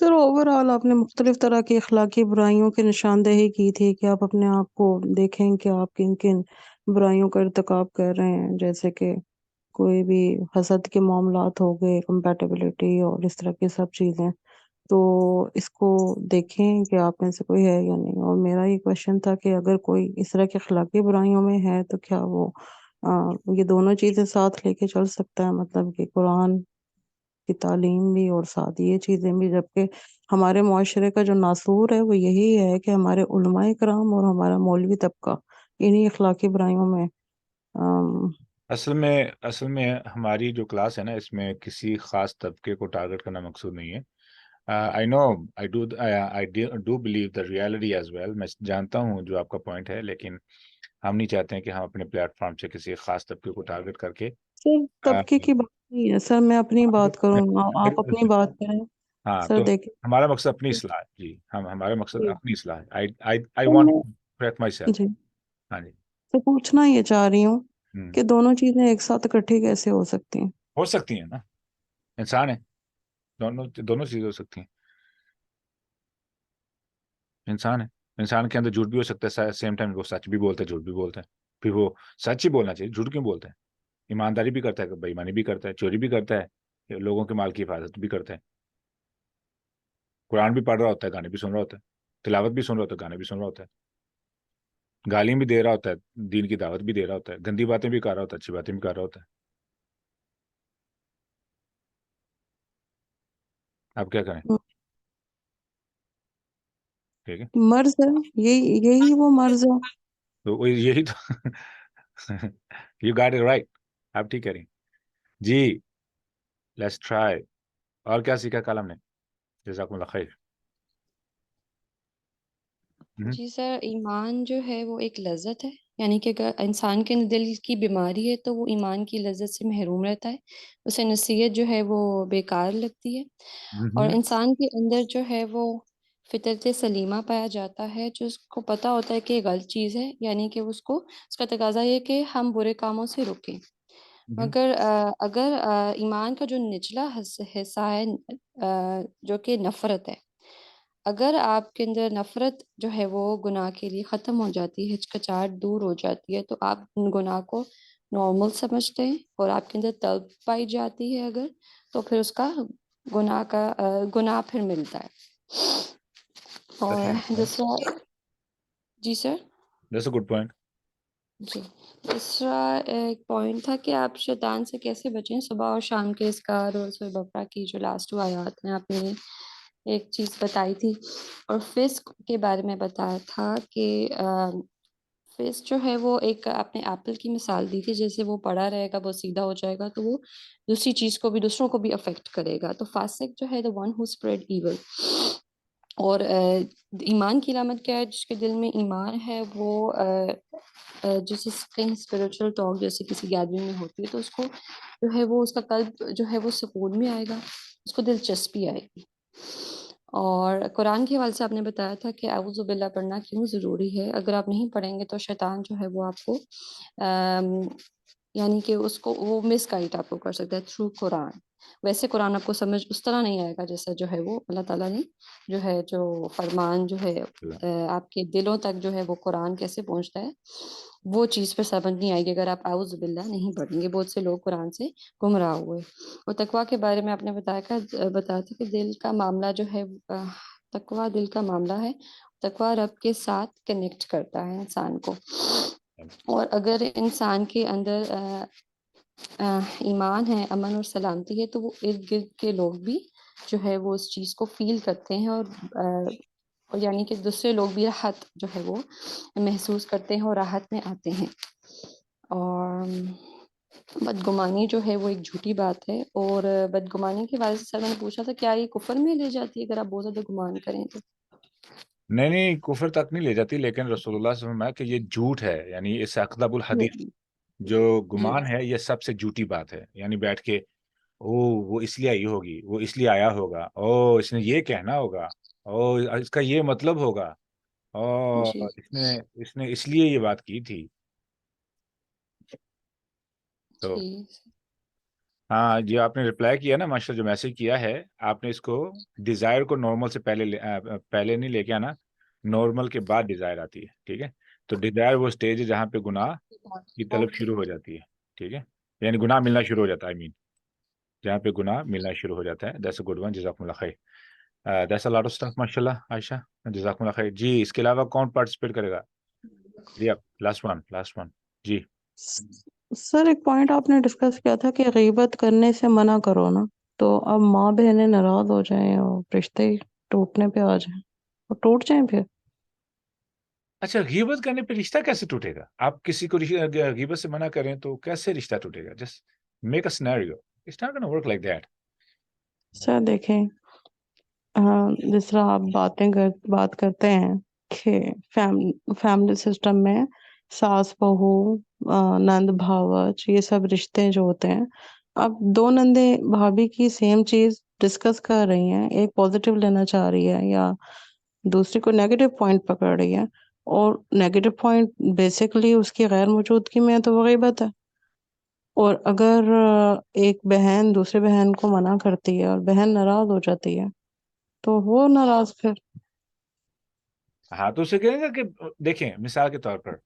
سر over all آپ نے مختلف طرح کی اخلاقی برائیوں کی نشاندہی کی تھی کہ آپ اپنے آپ کو دیکھیں کہ آپ کن کن برائیوں کا ارتکاب کر رہے ہیں، جیسے کہ کوئی بھی حسد کے معاملات ہو گئے، کمپیٹیبلٹی اور اس طرح کی سب چیزیں، تو اس کو دیکھیں کہ آپ میں سے کوئی ہے یا نہیں۔ اور میرا یہ کوشچن تھا کہ اگر کوئی اس طرح کی اخلاقی برائیوں میں ہے تو کیا وہ یہ دونوں چیزیں ساتھ لے کے چل سکتا ہے، مطلب کہ قرآن کی تعلیم بھی اور ساتھ یہ چیزیں بھی، جبکہ ہمارے معاشرے کا جو ناصور ہے وہ یہی ہے کہ ہمارے علماء کرام اور ہمارا مولوی طبقہ انہی اخلاقی برائیوں میں اصل میں ہماری جو کلاس ہے نا، اس میں کسی خاص طبقے کو ٹارگٹ کرنا مقصود نہیں ہے۔ I know, I do believe the reality as well. میں جانتا ہوں جو آپ کا پوائنٹ ہے، لیکن ہم نہیں چاہتے ہیں کہ ہم اپنے پلیٹ فارم سے کسی خاص طبقے کو ٹارگٹ کر کے سر طبقے کی بات نہیں ہے سر، میں اپنی بات کروں، آپ اپنی بات کریں ہاں، سر۔ تو دیکھیں ہمارا مقصد اپنی اصلاح ہے جی، ہمارا مقصد جی اپنی اصلاح ہے۔ I سر، want میں to correct myself۔ جی ہاں جی، تو پوچھنا یہ چاہ رہی ہوں کہ دونوں چیزیں ایک ساتھ اکٹھی کیسے ہو سکتی ہیں؟ ہو سکتی ہیں نا، انسان ہے، دونوں چیزیں ہو سکتی ہیں۔ انسان ہے، انسان کے اندر جھوٹ بھی ہو سکتا ہے، سیم ٹائم وہ سچ بھی بولتا ہے، جھوٹ بھی بولتا ہے، پھر وہ سچ ہی بولنا چاہیے، جھوٹ کیوں بولتا ہے؟ ایمانداری بھی کرتا ہے، بے ایمانی بھی کرتا ہے، چوری بھی کرتا ہے، لوگوں کے مال کی حفاظت بھی کرتا ہے، قرآن بھی پڑھ رہا ہوتا ہے، گانے بھی سن رہا ہوتا ہے، تلاوت بھی سن رہا ہوتا ہے، گانے بھی سن رہا ہوتا ہے، گالیاں بھی دے رہا ہوتا ہے، دین کی دعوت بھی دے رہا ہوتا ہے، گندی باتیں بھی کر رہا ہوتا ہے، اچھی باتیں بھی کر رہا ہوتا ہے۔ آپ کیا کریں؟ ٹھیک ہے، مرض ہے، یہی وہ مرض ہے۔ تو یہی تو یو گاٹ اٹ رائٹ، آپ ٹھیک کہہ رہی ہیں جی۔ Let's try. اور کیا سیکھا کل ہم نے؟ جزاکم اللہ خیر۔ جی سر، ایمان جو ہے وہ ایک لذت ہے، یعنی کہ اگر انسان کے دل کی بیماری ہے تو وہ ایمان کی لذت سے محروم رہتا ہے، اسے نصیحت جو ہے وہ بیکار لگتی ہے، اور انسان کے اندر جو ہے وہ فطرت سلیمہ پایا جاتا ہے، جو اس کو پتہ ہوتا ہے کہ یہ غلط چیز ہے، یعنی کہ اس کا تقاضا یہ کہ ہم برے کاموں سے رکیں۔ اگر ایمان کا جو نچلا حصہ ہے جو کہ نفرت ہے، اگر آپ کے اندر نفرت جو ہے وہ گناہ کے لیے ختم ہو جاتی ہے، ہچکچاہٹ دور ہو جاتی ہے، تو آپ گناہ کو نارمل سمجھتے ہیں، اور آپ کے اندر طلب پائی جاتی ہے اگر، تو پھر اس کا گناہ پھر ملتا ہے۔ اور دوسرا، جی سر، دیٹس اے گڈ پوائنٹ۔ جی دوسرا ایک پوائنٹ تھا کہ آپ شیطان سے کیسے بچیں، صبح اور شام کے اذکار اور سورہ بقرہ کی جو لاسٹ 2 آیات ہیں، آپ نے ایک چیز بتائی تھی، اور فسق کے بارے میں بتایا تھا کہ فسق جو ہے وہ ایک، آپ نے ایپل کی مثال دی تھی، جیسے وہ پڑا رہے گا وہ سیدھا ہو جائے گا تو وہ دوسری چیز کو بھی، دوسروں کو بھی افیکٹ کرے گا، تو فاسق جو ہے the one who spread evil۔ اور ایمان کی علامت کیا ہے؟ جس کے دل میں ایمان ہے وہ جیسے کہیں اسپریچول ٹاک جیسے کسی گیدرنگ میں ہوتی ہے تو اس کو جو ہے وہ، اس کا قلب جو ہے وہ سکون میں آئے گا، اس کو دلچسپی آئے گی۔ اور قرآن کے حوالے سے آپ نے بتایا تھا کہ اعوذ باللہ پڑھنا کیوں ضروری ہے، اگر آپ نہیں پڑھیں گے تو شیطان جو ہے وہ آپ کو یعنی کہ اس کو وہ مس گائڈ آپ کو کر سکتا ہے تھرو قرآن۔ ویسے قرآن آپ کو سمجھ اس طرح نہیں آئے گا جیسا جو ہے وہ اللہ تعالیٰ نے جو ہے جو فرمان جو ہے آپ کے دلوں تک جو ہے وہ قرآن کیسے پہنچتا ہے، وہ چیز پہ سمجھ نہیں آئے گی اگر آپ اعوذ باللہ نہیں پڑھیں گے۔ بہت سے لوگ قرآن سے گمراہ ہوئے۔ اور تقویٰ کے بارے میں آپ نے بتایا تھا کہ دل کا معاملہ جو ہے، تقویٰ دل کا معاملہ ہے، تقویٰ رب کے ساتھ کنیکٹ کرتا ہے انسان کو، اور اگر انسان کے اندر ایمان ہے، امن اور سلامتی ہے، تو وہ ارد گرد کے لوگ بھی جو ہے وہ اس چیز کو فیل کرتے ہیں، اور یعنی کہ دوسرے لوگ بھی راحت جو ہے وہ محسوس کرتے ہیں اور راحت میں آتے ہیں۔ اور بدگمانی جو ہے وہ ایک جھوٹی بات ہے، اور بدگمانی کے بارے سے سر میں نے پوچھا تھا کیا یہ کفر میں لے جاتی ہے اگر آپ بہت زیادہ گمان کریں تو؟ نہیں، کفر تک نہیں لے جاتی، لیکن رسول اللہ صلی اللہ علیہ وسلم کہ یہ جھوٹ ہے، یعنی اس اکذب الحدیث، جو گمان ہے یہ سب سے جھوٹی بات ہے، یعنی بیٹھ کے وہ اس لیے آئی ہوگی، وہ اس لیے آیا ہوگا، اس نے یہ کہنا ہوگا، اس کا یہ مطلب ہوگا، جی اس نے اس لیے یہ بات کی تھی، تو جی ہاں جی، آپ نے رپلائی کیا نا ماشاء جو میسج کیا ہے آپ نے، اس کو ڈیزائر کو نارمل سے پہلے نہیں لے کے آنا، نارمل کے بعد ڈیزائر آتی ہے، ٹھیک ہے؟ تو ڈیزائر وہ اسٹیج ہے جہاں پہ گناہ کی طلب شروع ہو جاتی ہے، ٹھیک ہے؟ یعنی گناہ ملنا شروع ہو جاتا ہے، جہاں پہ گناہ ملنا شروع ہو جاتا ہے. دیٹس اے گڈ ون، جزاکم اللہ خیر. That's a lot of stuff ماشاء اللہ عائشہ، جزاکم اللہ خیر. جی اس کے علاوہ کون پارٹیسپیٹ کرے گا؟ جی آپ لاسٹ ون جی. سر ایک پوائنٹ آپ نے ڈسکس کیا تھا کہ غیبت کرنے سے منع کرو نا، تو اب ماں بہنیں ناراض ہو جائیں اور رشتے ٹوٹنے پہ آ جائیں اور ٹوٹ جائیں پھر. اچھا، غیبت کرنے پہ رشتہ کیسے ٹوٹے گا؟ آپ کسی کو غیبت سے منع کریں تو کیسے رشتہ ٹوٹے گا؟ Just make a scenario, it's not gonna work like that. Sir دیکھیں، جس طرح آپ بات کرتے ہیں کہ فیملی سسٹم میں ساس بہو، نند بھاوچ، یہ سب رشتے جو ہوتے ہیں، اب دو نندے بھابھی کی سیم چیز ڈسکس کر رہی ہیں، ایک پازیٹیو لینا چاہ رہی ہے یا دوسری کو نیگیٹو پوائنٹ پکڑ رہی ہے، اور نیگیٹو پوائنٹ بیسیکلی اس کی غیر موجودگی میں ہے تو وہ غیبت ہے. اور اگر ایک بہن دوسرے بہن کو منع کرتی ہے اور بہن ناراض ہو جاتی ہے تو وہ ناراض پھر. ہاں تو اسے کہیں گا کہ دیکھیں مثال کے طور پر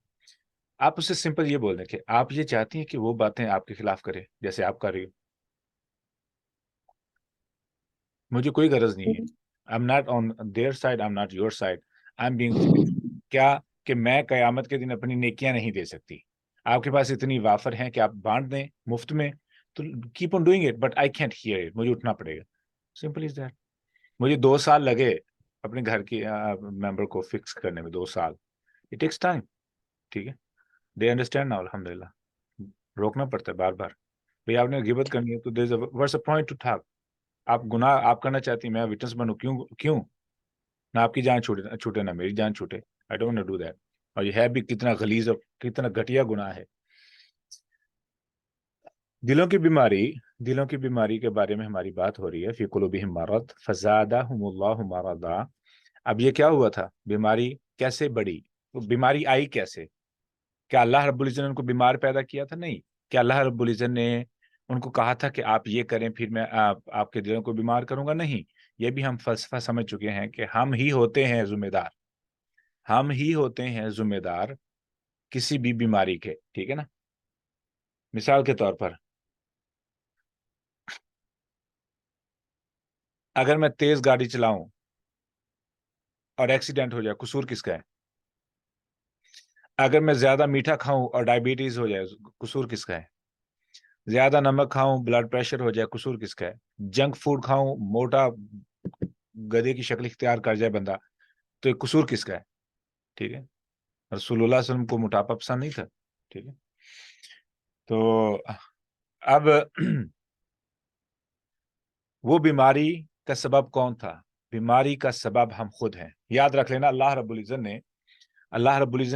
آپ اسے سمپل یہ بول دیں کہ آپ یہ چاہتی ہیں کہ وہ باتیں آپ کے خلاف کرے جیسے آپ کر رہی ہو. مجھے کوئی غرض نہیں ہے. I'm not on their side, I'm not your side. I'm being کیا کہ میں قیامت کے دن اپنی نیکیاں نہیں دے سکتی. آپ کے پاس اتنی وافر ہیں کہ آپ بانٹ دیں مفت میں، تو keep on doing it, but I can't hear it. مجھے اٹھنا پڑے گا. Simple is that. مجھے 2 سال لگے اپنے گھر کی ممبر کو فکس کرنے میں، 2 سال. It takes time. ٹھیک ہے؟ They understand now, الحمدللہ. روکنا پڑتا ہے بار بار. بھئی آپ نے غیبت کرنی ہے تو what's the point to talk؟ آپ گناہ آپ کرنا چاہتی ہیں، میں وٹنس بنوں، کیوں نہ آپ کی جان چھوٹے نہ میری جان چھوٹے. I don't want to do that. اور یہ ہے بھی کتنا غلیظ اور کتنا گھٹیا گناہ ہے. دلوں کی بیماری کے بارے میں ہماری بات ہو رہی ہے. فی قلوبہم مرض فزادہم اللہ مرضا. اب یہ کیا ہوا تھا؟ بیماری کیسے بڑھی؟ بیماری آئی کیسے؟ کیا اللہ رب العزت نے ان کو بیمار پیدا کیا تھا؟ نہیں. کیا اللہ رب العزت نے ان کو کہا تھا کہ آپ یہ کریں پھر میں آپ کے دلوں کو بیمار کروں گا؟ نہیں. یہ بھی ہم فلسفہ سمجھ چکے ہیں کہ ہم ہی ہوتے ہیں ذمہ دار کسی بھی بیماری کے، ٹھیک ہے نا؟ مثال کے طور پر اگر میں تیز گاڑی چلاؤں اور ایکسیڈنٹ ہو جائے، قصور کس کا ہے؟ اگر میں زیادہ میٹھا کھاؤں اور ڈائبٹیز ہو جائے، قصور کس کا ہے؟ زیادہ نمک کھاؤں بلڈ پریشر ہو جائے، قصور کس کا ہے؟ جنک فوڈ کھاؤں موٹا گدے کی شکل اختیار کر جائے بندہ، تو یہ قصور کس کا ہے؟ ٹھیک ہے؟ رسول اللہ صلی اللہ علیہ وسلم کو موٹاپا پسند نہیں تھا، ٹھیک ہے؟ تو اب وہ بیماری کا سبب کون تھا؟ بیماری کا سبب ہم خود ہیں. یاد رکھ لینا، اللہ رب العزت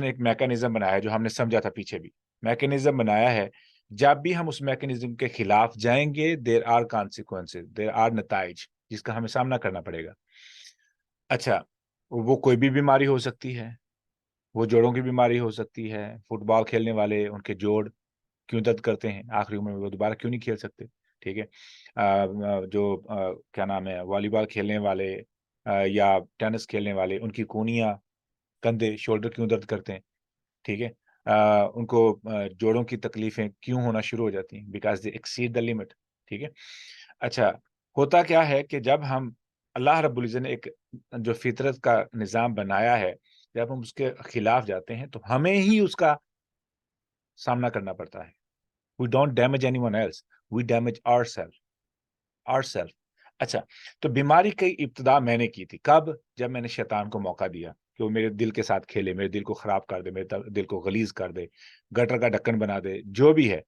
نے ایک میکانزم بنایا ہے جو ہم نے سمجھا تھا پیچھے بھی. میکانزم بنایا ہے، جب بھی ہم اس میکانزم کے خلاف جائیں گے there are consequences, there are نتائج جس کا ہمیں سامنا کرنا پڑے گا. اچھا، وہ کوئی بھی بیماری ہو سکتی ہے، وہ جوڑوں کی بیماری ہو سکتی ہے. فٹ بال کھیلنے والے ان کے جوڑ کیوں درد کرتے ہیں؟ آخری عمر میں وہ دوبارہ کیوں نہیں کھیل سکتے؟ ٹھیک ہے. جو کیا نام ہے، والی بال کھیلنے والے یا ٹینس کھیلنے والے، ان کی کونیاں، کندھے، شولڈر کیوں درد کرتے ہیں؟ ٹھیک ہے. ان کو جوڑوں کی تکلیفیں کیوں ہونا شروع ہو جاتی ہیں؟ Because they exceed the limit. ٹھیک ہے. اچھا، ہوتا کیا ہے کہ جب ہم اللہ رب العزت نے ایک جو فطرت کا نظام بنایا ہے، جب ہم اس کے خلاف جاتے ہیں تو ہمیں ہی اس کا سامنا کرنا پڑتا ہے. We don't damage anyone else. We damage ourselves. اچھا، تو بیماری کی ابتدا میں نے کی تھی کب؟ جب میں نے شیطان کو موقع دیا کہ وہ میرے دل کے ساتھ کھیلے، میرے دل کو خراب کر دے، میرے دل کو غلیظ کر دے، گٹر کا ڈھکن بنا دے، جو بھی ہے،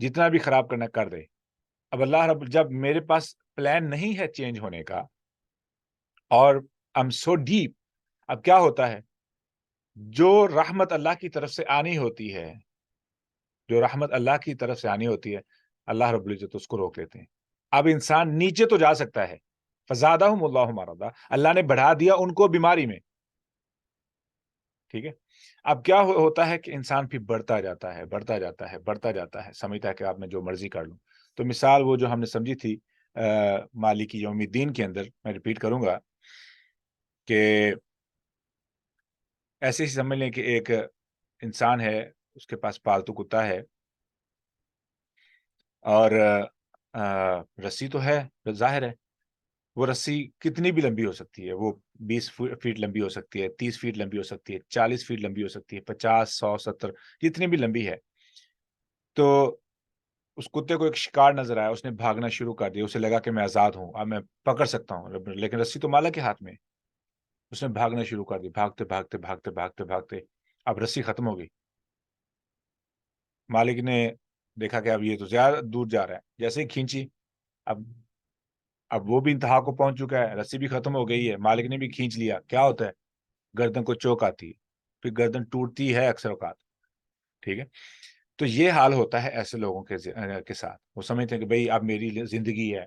جتنا بھی خراب کرنا کر دے. اب اللہ رب، جب میرے پاس پلان نہیں ہے چینج ہونے کا اور I'm so deep، اب کیا ہوتا ہے؟ جو رحمت اللہ کی طرف سے آنی ہوتی ہے، اللہ رب العزت اس کو روک لیتے ہیں. اب انسان نیچے تو جا سکتا ہے، فزادہم اللہ مرضا، اللہ نے بڑھا دیا ان کو بیماری میں. ٹھیک ہے. اب کیا ہوتا ہے کہ انسان پھر بڑھتا جاتا ہے، سمجھتا ہے کہ آپ میں جو مرضی کر لوں. تو مثال وہ جو ہم نے سمجھی تھی مالکی یوم الدین کے اندر، میں ریپیٹ کروں گا کہ ایسے ہی سمجھ لیں کہ ایک انسان ہے، اس کے پاس پالتو کتا ہے، اور رسی تو ہے، ظاہر ہے وہ رسی کتنی بھی لمبی ہو سکتی ہے، وہ 20 فیٹ لمبی ہو سکتی ہے، 30 فیٹ لمبی ہو سکتی ہے، 40 فیٹ لمبی ہو سکتی ہے، 50 100 70 جتنی بھی لمبی ہے۔ تو اس کتے کو ایک شکار نظر آیا، اس نے بھاگنا شروع کر دیا، اسے لگا کہ میں آزاد ہوں، اب میں پکڑ سکتا ہوں، لیکن رسی تو مالک کے ہاتھ میں۔ اس نے بھاگنا شروع کر دی، بھاگتے بھاگتے بھاگتے بھاگتے بھاگتے اب رسی ختم ہو گئی۔ مالک نے دیکھا کہ اب یہ تو زیادہ دور جا رہا ہے، جیسے ہی کھینچی، اب وہ بھی انتہا کو پہنچ چکا ہے، رسی بھی ختم ہو گئی ہے، مالک نے بھی کھینچ لیا، کیا ہوتا ہے؟ گردن کو چوک آتی ہے، پھر گردن ٹوٹتی ہے اکثر اوقات، ٹھیک ہے؟ تو یہ حال ہوتا ہے ایسے لوگوں کے ساتھ، وہ سمجھتے ہیں کہ بھئی اب میری زندگی ہے،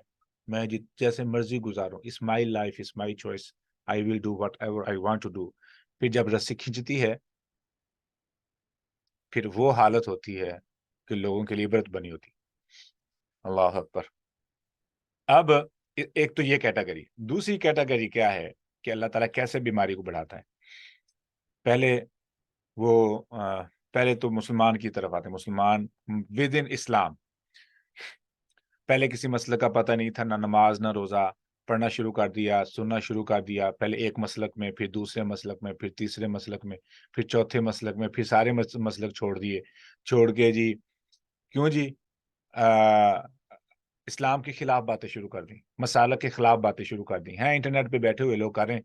میں جیسے مرضی گزاروں، it's my life, it's my choice, I will do whatever I want to do. پھر جب رسی کھینچتی ہے، پھر وہ حالت ہوتی ہے کہ لوگوں کے لیے عبرت بنی ہوتی۔ اللہ اکبر۔ اب ایک تو یہ کیٹیگری، دوسری کیٹیگری کیا ہے کہ اللہ تعالیٰ کیسے بیماری کو بڑھاتا ہے۔ پہلے تو مسلمان کی طرف آتے ہیں، مسلمان ود ان اسلام، پہلے کسی مسلک کا پتہ نہیں تھا، نہ نماز نہ روزہ، پڑھنا شروع کر دیا، سننا شروع کر دیا، پہلے ایک مسلک میں، پھر دوسرے مسلک میں، پھر تیسرے مسلک میں، پھر چوتھے مسلک میں، پھر سارے مسلک چھوڑ کے جی کیوں جی اسلام کے خلاف باتیں شروع کر دیں، مسالک کے خلاف باتیں شروع کر دیں ہیں، انٹرنیٹ پہ بیٹھے ہوئے لوگ کر رہے ہیں۔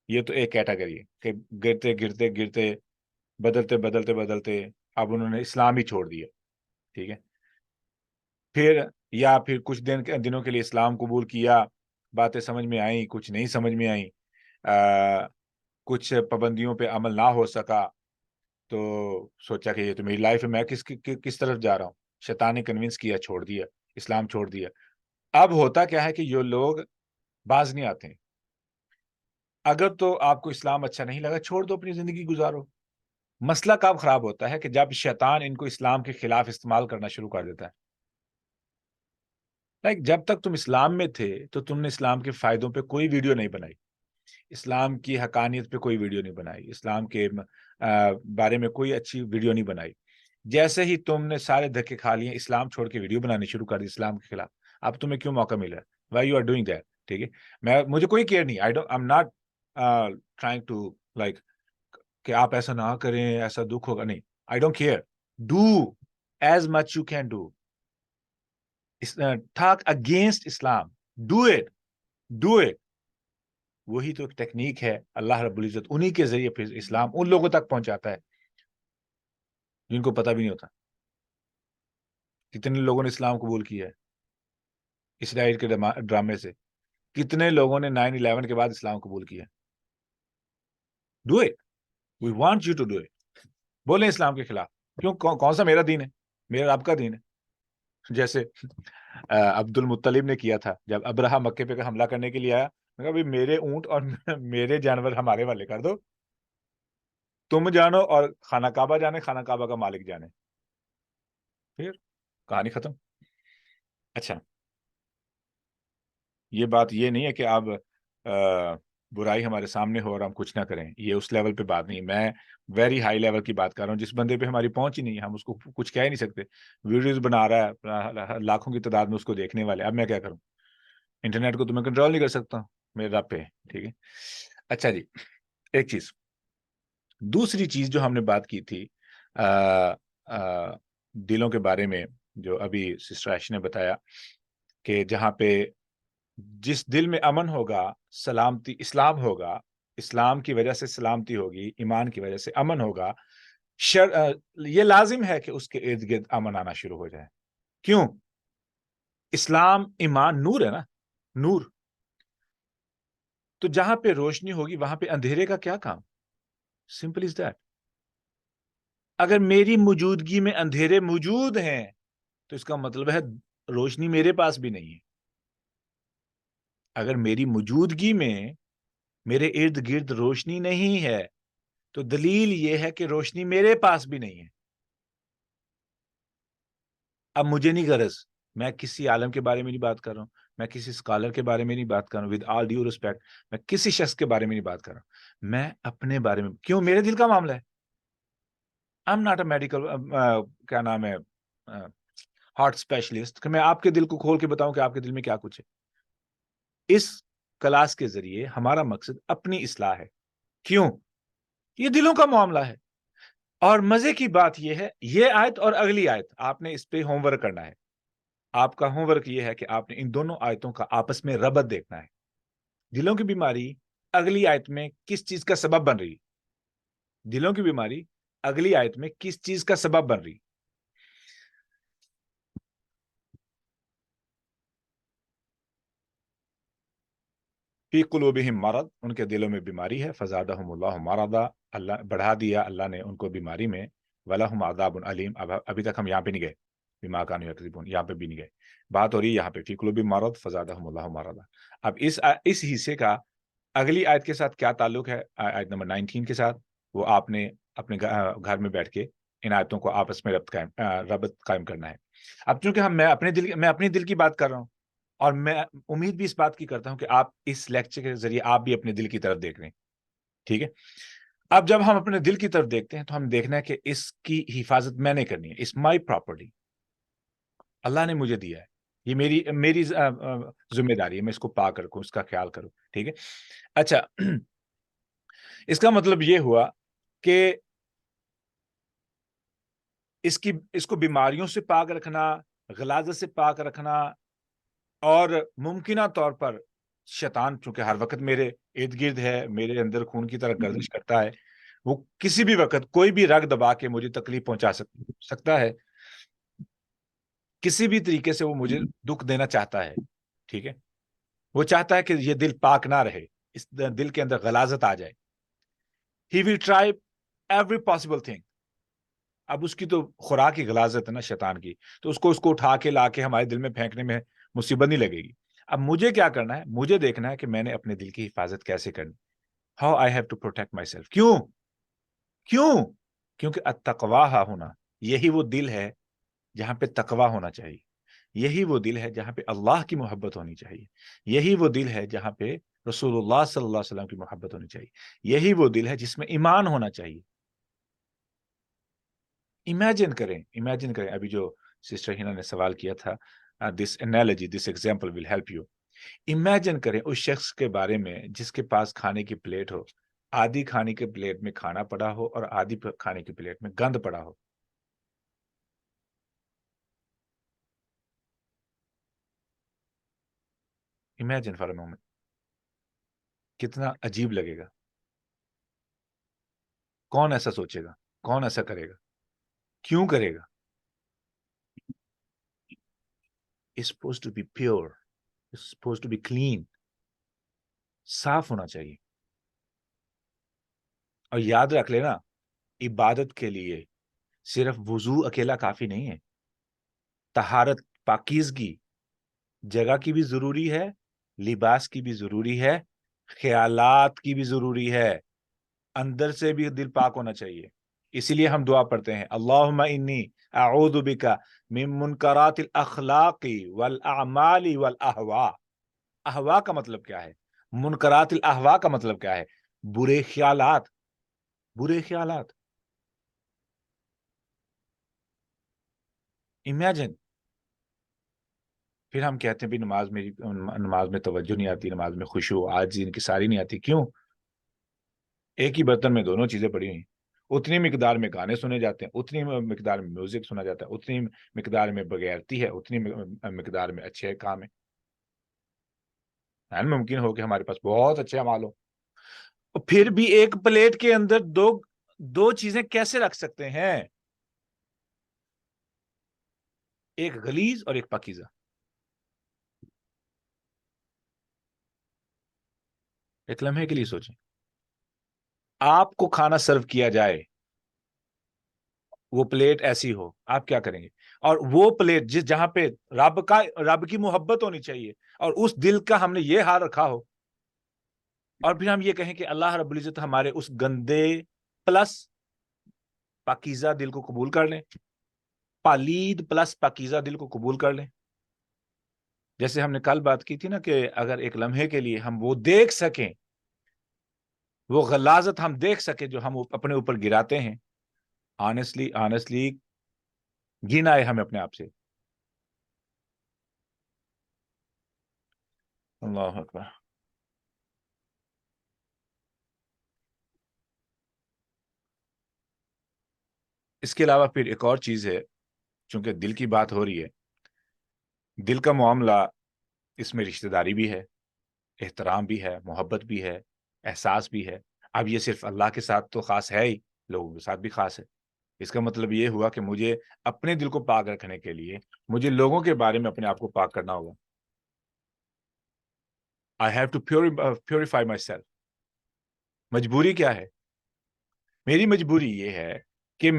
یہ تو ایک کیٹیگری ہے کہ گرتے گرتے گرتے بدلتے بدلتے بدلتے اب انہوں نے اسلام ہی چھوڑ دیا، ٹھیک ہے؟ پھر کچھ دنوں کے لیے اسلام قبول کیا، باتیں سمجھ میں آئیں، کچھ نہیں سمجھ میں آئیں، کچھ پابندیوں پہ عمل نہ ہو سکا، تو سوچا کہ یہ تو میری لائف ہے، میں کس طرف جا رہا ہوں، شیطان نے کنونس کیا، چھوڑ دیا، اسلام چھوڑ دیا۔ اب ہوتا کیا ہے کہ یہ لوگ باز نہیں آتے ہیں، اگر تو آپ کو اسلام اچھا نہیں لگا، چھوڑ دو، اپنی زندگی گزارو۔ مسئلہ کب خراب ہوتا ہے کہ جب شیطان ان کو اسلام کے خلاف استعمال کرنا شروع کر دیتا ہے۔ جب تک تم اسلام میں تھے تو تم نے اسلام کے فائدوں پہ کوئی ویڈیو نہیں بنائی، اسلام کی حقانیت پہ کوئی ویڈیو نہیں بنائی، اسلام کے بارے میں کوئی اچھی ویڈیو نہیں بنائی۔ جیسے ہی تم نے سارے دھکے کھا لیے، اسلام چھوڑ کے ویڈیو بنانی شروع کر دی اسلام کے خلاف، اب تمہیں کیوں موقع مل رہا ہے؟ Why you are doing that? ٹھیک ہے، مجھے کوئی کیئر نہیں، I am not trying to like کہ آپ ایسا نہ کریں، ایسا دکھ ہوگا، نہیں، I don't care, do as much you can do, talk against Islam, do it. وہی تو ایک ٹیکنیک ہے، اللہ رب العزت انہی کے ذریعے پھر اسلام ان لوگوں تک پہنچاتا ہے جن کو پتہ بھی نہیں ہوتا۔ کتنے لوگوں نے اسلام قبول کیا ہے اسرائیل کے ڈرامے سے، کتنے لوگوں نے 9/11 کے بعد اسلام قبول کیا؟ Do it, we want you to do it. بولیں اسلام کے خلاف، کیوں؟ کون سا میرا دین ہے؟ میرا رب کا دین ہے۔ جیسے عبد المطلب نے کیا تھا، جب ابرہہ مکے پہ حملہ کرنے کے لیے آیا، میں کہا میرے اونٹ اور میرے جانور ہمارے والے کر دو، تم جانو اور خانہ کعبہ جانے، خانہ کعبہ کا مالک جانے، پھر کہانی ختم۔ اچھا، یہ بات یہ نہیں ہے کہ اب برائی ہمارے سامنے ہو اور ہم کچھ نہ کریں، یہ اس لیول پہ بات نہیں، میں ویری ہائی لیول کی بات کر رہا ہوں، جس بندے پہ ہماری پہنچ ہی نہیں ہے، ہم اس کو کچھ کہہ ہی نہیں سکتے، ویڈیوز بنا رہا ہے، لاکھوں کی تعداد میں اس کو دیکھنے والے، اب میں کیا کروں؟ انٹرنیٹ کو تو میں کنٹرول نہیں کر سکتا، میرے رب پہ، ٹھیک ہے؟ اچھا جی، ایک چیز، دوسری چیز جو ہم نے بات کی تھی دلوں کے بارے میں، جو ابھی سسٹر عائشہ نے بتایا کہ جہاں پہ جس دل میں امن ہوگا، سلامتی، اسلام ہوگا، اسلام کی وجہ سے سلامتی ہوگی، ایمان کی وجہ سے امن ہوگا، یہ لازم ہے کہ اس کے ارد گرد امن آنا شروع ہو جائے۔ کیوں؟ اسلام، ایمان نور ہے نا، نور، تو جہاں پہ روشنی ہوگی وہاں پہ اندھیرے کا کیا کام؟ Simple is that. اگر میری موجودگی میں اندھیرے موجود ہیں تو اس کا مطلب ہے روشنی میرے پاس بھی نہیں ہے۔ اگر میری موجودگی میں میرے ارد گرد روشنی نہیں ہے تو دلیل یہ ہے کہ روشنی میرے پاس بھی نہیں ہے۔ اب مجھے نہیں غرض میں کسی عالم کے بارے میں نہیں بات کر رہا ہوں, میں کسی اسکالر کے بارے میں نہیں بات کر رہا ہوں, ود آل ڈیو ریسپیکٹ میں کسی شخص کے بارے میں نہیں بات کر رہا ہوں, میں اپنے بارے میں. کیوں؟ میرے دل کا معاملہ ہے. آئی ایم ناٹ اے میڈیکل کیا نام ہے ہارٹ اسپیشلسٹ کہ میں آپ کے دل کو کھول کے بتاؤں کہ آپ کے دل میں کیا کچھ ہے. اس کلاس کے ذریعے ہمارا مقصد اپنی اصلاح ہے. کیوں؟ یہ دلوں کا معاملہ ہے. اور مزے کی بات یہ ہے, یہ آیت اور اگلی آیت آپ نے اس پہ ہوم ورک کرنا ہے. آپ کا ہوم ورک یہ ہے کہ آپ نے ان دونوں آیتوں کا آپس میں ربط دیکھنا ہے. دلوں کی بیماری اگلی آیت میں کس چیز کا سبب بن رہی؟ دلوں کی بیماری اگلی آیت میں کس چیز کا سبب بن رہی؟ فی قلوبہم مرض, ان کے دلوں میں بیماری ہے. فزادہم اللہ مرضا, اللہ بڑھا دیا اللہ نے ان کو بیماری میں. ولہم عذاب علیم, ابھی تک ہم یہاں پہ نہیں گئے, بما کانوا یکذبون, یہاں پہ بھی نہیں گئے. بات ہو رہی ہے یہاں پہ فی قلوبہم مرض فزادہم اللہ مرضا. اب اس حصے کا اگلی آیت کے ساتھ کیا تعلق ہے؟ آیت نمبر 19 کے ساتھ. وہ آپ نے اپنے گھر میں بیٹھ کے ان آیتوں کو آپس میں ربط قائم کرنا ہے. اب چونکہ میں اپنے دل کی بات کر رہا ہوں, اور میں امید بھی اس بات کی کرتا ہوں کہ آپ اس لیکچر کے ذریعے آپ بھی اپنے دل کی طرف دیکھ رہے ہیں. ٹھیک ہے. اب جب ہم اپنے دل کی طرف دیکھتے ہیں تو ہم دیکھنا ہے کہ اس کی حفاظت میں نے کرنی ہے. اس مائی پراپرٹی, اللہ نے مجھے دیا ہے, یہ میری ذمہ داری ہے, میں اس کو پاک رکھوں, اس کا خیال کروں. ٹھیک ہے. اچھا, اس کا مطلب یہ ہوا کہ اس کو بیماریوں سے پاک رکھنا, غلاظت سے پاک رکھنا, اور ممکنہ طور پر شیطان چونکہ ہر وقت میرے ارد گرد ہے, میرے اندر خون کی طرح گردش کرتا ہے, وہ کسی بھی وقت کوئی بھی رگ دبا کے مجھے تکلیف پہنچا سکتا ہے, کسی بھی طریقے سے وہ مجھے دکھ دینا چاہتا ہے. ٹھیک ہے. وہ چاہتا ہے کہ یہ دل پاک نہ رہے, اس دل کے اندر غلاظت آ جائے. He will try every possible thing. اب اس کی تو خوراک کی غلاظت ہے نا شیطان کی, تو اس کو اٹھا کے لا کے ہمارے دل میں پھینکنے میں مصیبت نہیں لگے گی. اب مجھے کیا کرنا ہے؟ مجھے دیکھنا ہے کہ میں نے اپنے دل کی حفاظت کیسے کرنی. How I have to protect myself. کیوں؟ کیونکہ التقویٰ ہونا, یہی وہ دل ہے جہاں پہ تقویٰ ہونا چاہیے. یہی وہ دل ہے جہاں پہ اللہ کی محبت ہونی چاہیے. یہی وہ دل ہے جہاں پہ رسول اللہ صلی اللہ علیہ وسلم کی محبت ہونی چاہیے. یہی وہ دل ہے جس میں ایمان ہونا چاہیے. امیجن کریں ابھی جو سسٹر ہینا نے سوال کیا تھا, this analogy, this example will help you. Imagine کریں اس شخص کے بارے میں جس کے پاس کھانے کی پلیٹ ہو, آدھی کھانے کی پلیٹ میں کھانا پڑا ہو اور آدھی کھانے کی پلیٹ میں گند پڑا ہو. امیجن فار اے مومنٹ, کتنا عجیب لگے گا. کون ایسا سوچے گا؟ کون ایسا کرے گا؟ کیوں کرے گا؟ It's supposed to be pure. It's supposed to be clean. صاف ہونا چاہیے. اور یاد رکھ لینا, عبادت کے لیے صرف وضو اکیلا کافی نہیں ہے. طہارت, پاکیزگی جگہ کی بھی ضروری ہے, لباس کی بھی ضروری ہے, خیالات کی بھی ضروری ہے. اندر سے بھی دل پاک ہونا چاہیے. اسی لیے ہم دعا پڑھتے ہیں, اللہم انی اعوذ بک من منکرات الاخلاق والاعمال والاہواء. اہواء کا مطلب کیا ہے؟ منکرات الاہواء کا مطلب کیا ہے؟ برے خیالات. امیجن. پھر ہم کہتے ہیں بھی نماز میں توجہ نہیں آتی, نماز میں خشوع عاجزی ان کی ساری نہیں آتی. کیوں؟ ایک ہی برتن میں دونوں چیزیں پڑی ہوئی, اتنی مقدار میں گانے سنے جاتے ہیں, اتنی مقدار میں میوزک سنا جاتا ہے, اتنی مقدار میں بغیرتی ہے, اتنی مقدار میں اچھے کام ہے. ممکن ہو کہ ہمارے پاس بہت اچھے اعمال ہو, پھر بھی ایک پلیٹ کے اندر دو چیزیں کیسے رکھ سکتے ہیں؟ ایک غلیظ اور ایک پاکیزہ. ایک لمحے کے لیے سوچیں, آپ کو کھانا سرو کیا جائے, وہ پلیٹ ایسی ہو, آپ کیا کریں گے؟ اور وہ پلیٹ جہاں پہ رب کی محبت ہونی چاہیے, اور اس دل کا ہم نے یہ حال رکھا ہو, اور پھر ہم یہ کہیں کہ اللہ رب العزت ہمارے اس گندے پلس پاکیزہ دل کو قبول کر لیں, پالید پلس پاکیزہ دل کو قبول کر لیں. جیسے ہم نے کل بات کی تھی نا کہ اگر ایک لمحے کے لیے ہم وہ دیکھ سکیں، وہ غلاظت ہم دیکھ سکیں جو ہم اپنے اوپر گراتے ہیں، آنیسٹلی گینا ہے ہمیں اپنے آپ سے. اللہ اکبر. اس کے علاوہ پھر ایک اور چیز ہے، چونکہ دل کی بات ہو رہی ہے، دل کا معاملہ، اس میں رشتہ داری بھی ہے، احترام بھی ہے، محبت بھی ہے، احساس بھی ہے. اب یہ صرف اللہ کے ساتھ تو خاص ہے ہی، لوگوں کے ساتھ بھی خاص ہے. اس کا مطلب یہ ہوا کہ مجھے اپنے دل کو پاک رکھنے کے لیے مجھے لوگوں کے بارے میں اپنے آپ کو پاک کرنا ہوگا. I have to purify myself. مجبوری کیا ہے؟ میری مجبوری یہ ہے کہ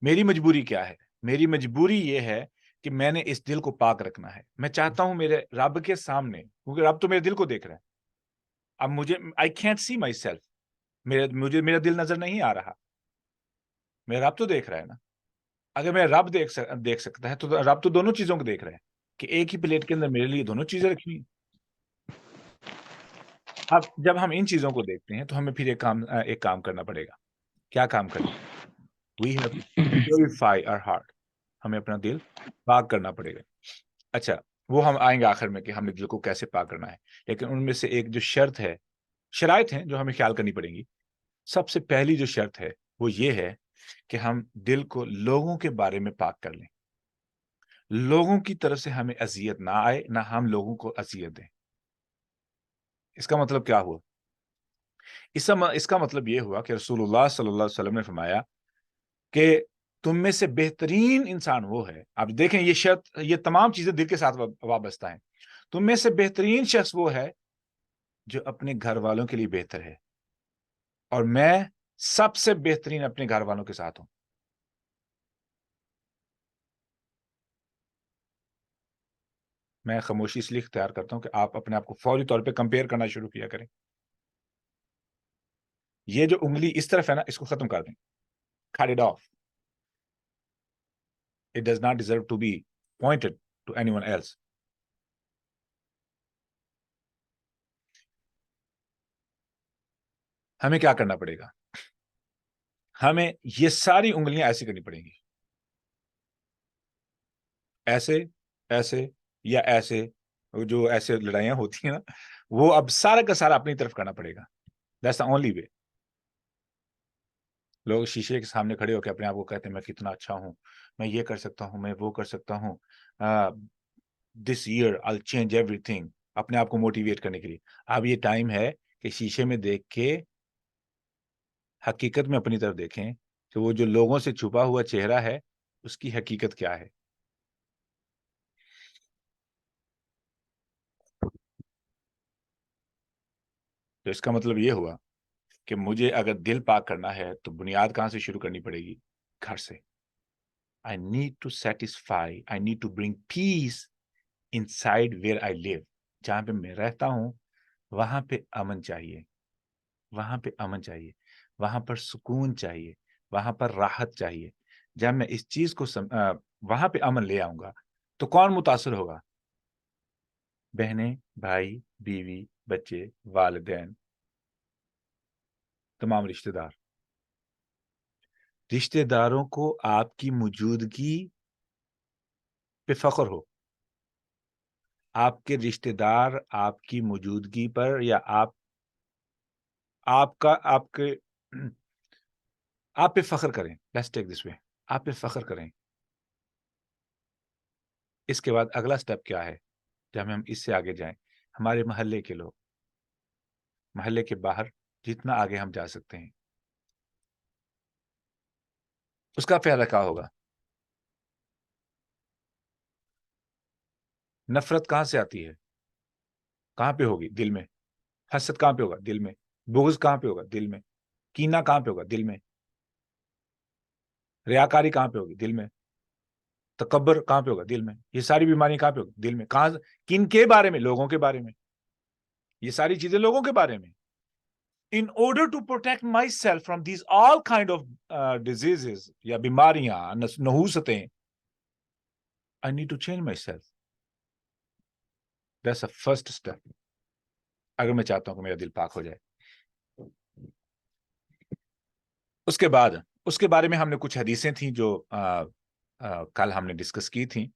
میری مجبوری کیا ہے؟ میری مجبوری یہ ہے کہ میں نے اس دل کو پاک رکھنا ہے. میں چاہتا ہوں میرے رب کے سامنے، کیونکہ رب تو میرے دل کو دیکھ رہا ہے. اب مجھے I can't see myself. مجھے میرا دل نظر نہیں آ رہا، میرا رب تو دیکھ رہا ہے نا. اگر میں رب دیکھ سکتا ہے تو رب تو دونوں چیزوں کو دیکھ رہا ہے کہ ایک ہی پلیٹ کے اندر میرے لیے دونوں چیزیں رکھی ہیں. اب جب ہم ان چیزوں کو دیکھتے ہیں تو ہمیں پھر ایک کام کرنا پڑے گا. کیا کام کرنا؟ We have to purify our heart. ہمیں اپنا دل پاک کرنا پڑے گا. اچھا، وہ ہم آئیں گے آخر میں کہ ہم نے دل کو کیسے پاک کرنا ہے، لیکن ان میں سے ایک جو شرائط ہیں جو ہمیں خیال کرنی پڑیں گی. سب سے پہلی جو شرط ہے وہ یہ ہے کہ ہم دل کو لوگوں کے بارے میں پاک کر لیں. لوگوں کی طرف سے ہمیں اذیت نہ آئے، نہ ہم لوگوں کو اذیت دیں. اس کا مطلب کیا ہوا؟ اس کا مطلب یہ ہوا کہ رسول اللہ صلی اللہ علیہ وسلم نے فرمایا کہ تم میں سے بہترین انسان وہ ہے. اب دیکھیں یہ شرط، یہ تمام چیزیں دل کے ساتھ وابستہ ہیں. تم میں سے بہترین شخص وہ ہے جو اپنے گھر والوں کے لیے بہتر ہے، اور میں سب سے بہترین اپنے گھر والوں کے ساتھ ہوں. میں خاموشی اس لیے اختیار کرتا ہوں کہ آپ اپنے آپ کو فوری طور پہ کمپیئر کرنا شروع کیا کریں. یہ جو انگلی اس طرف ہے نا، اس کو ختم کر دیں. Cut it off. It does not deserve to be pointed to anyone else. ہمیں کیا کرنا پڑے گا؟ ہمیں یہ ساری انگلیاں ایسی کرنی پڑیں گی، ایسے ایسے یا ایسے. جو ایسے لڑائیاں ہوتی ہیں نا، وہ اب سارا کا سارا اپنی طرف کرنا پڑے گا. That's the only way. لوگ شیشے کے سامنے کھڑے ہو کے اپنے آپ کو کہتے ہیں میں کتنا اچھا ہوں، میں یہ کر سکتا ہوں، میں وہ کر سکتا ہوں. This year I'll change everything. اپنے آپ کو موٹیویٹ کرنے کے لیے. اب یہ ٹائم ہے کہ شیشے میں دیکھ کے حقیقت میں اپنی طرف دیکھیں کہ وہ جو لوگوں سے چھپا ہوا چہرہ ہے اس کی حقیقت کیا ہے. تو اس کا مطلب یہ ہوا کہ مجھے اگر دل پاک کرنا ہے تو بنیاد کہاں سے شروع کرنی پڑے گی؟ گھر سے. I need to satisfy, I need to bring peace inside where I live. جہاں پہ میں رہتا ہوں وہاں پہ امن چاہیے، وہاں پہ امن چاہیے، وہاں پر سکون چاہیے، وہاں پر راحت چاہیے. جب میں اس چیز کو وہاں پہ امن لے آؤں گا تو کون متاثر ہوگا؟ بہنیں، بھائی، بیوی، بچے، والدین، تمام رشتہ دار. رشتہ داروں کو آپ کی موجودگی پہ فخر ہو. آپ کے رشتہ دار آپ کی موجودگی پر یا آپ پہ فخر کریں. Let's take this way. آپ پہ فخر کریں. اس کے بعد اگلا سٹیپ کیا ہے؟ جب ہم اس سے آگے جائیں، ہمارے محلے کے لوگ، محلے کے باہر جتنا آگے ہم جا سکتے ہیں اس کا فائدہ کیا ہوگا؟ نفرت کہاں سے آتی ہے؟ کہاں پہ ہوگی؟ دل میں. حسد کہاں پہ ہوگا؟ دل میں. بغض کہاں پہ ہوگا؟ دل میں. کینہ کہاں پہ ہوگا؟ دل میں. ریاکاری کہاں پہ ہوگی؟ دل میں. تکبر کہاں پہ ہوگا؟ دل میں. یہ ساری بیماریاں کہاں پہ ہوگی؟ دل میں. کن کے بارے میں؟ لوگوں کے بارے میں. یہ ساری چیزیں لوگوں کے بارے میں. in order to protect myself from these all kind of diseases یا بیماریاں نحوستیں, I need to change myself. That's the first step. اگر میں چاہتا ہوں کہ میرا دل پاک ہو جائے. اس کے بعد اس کے بارے میں ہم نے کچھ حدیثیں تھیں جو کل ہم نے ڈسکس کی تھیں